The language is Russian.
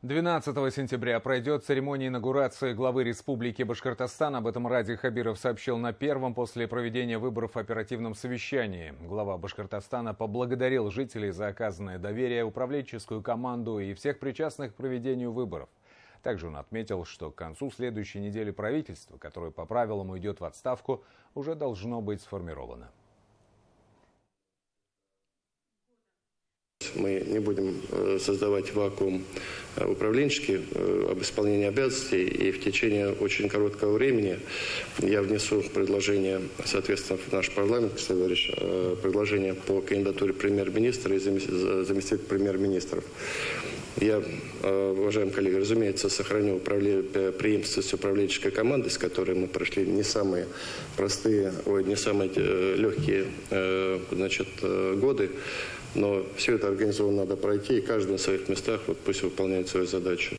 12 сентября пройдет церемония инаугурации главы Республики Башкортостан. Об этом Ради Хабиров сообщил на первом после проведения выборов оперативном совещании. Глава Башкортостана поблагодарил жителей за оказанное доверие, управленческую команду и всех причастных к проведению выборов. Также он отметил, что к концу следующей недели правительство, которое по правилам уйдет в отставку, уже должно быть сформировано. Мы не будем создавать вакуум управленческий об исполнении обязанностей, и в течение очень короткого времени я внесу предложение, соответственно, в наш парламент, Кристина Валерьевич, предложение по кандидатуре премьер-министра и заместителя премьер-министров. Я, уважаемые коллеги, разумеется, сохраню преемственность управленческой команды, с которой мы прошли не самые простые, не самые легкие годы. Но все это организованно надо пройти, и каждый на своих местах пусть выполняет свою задачу.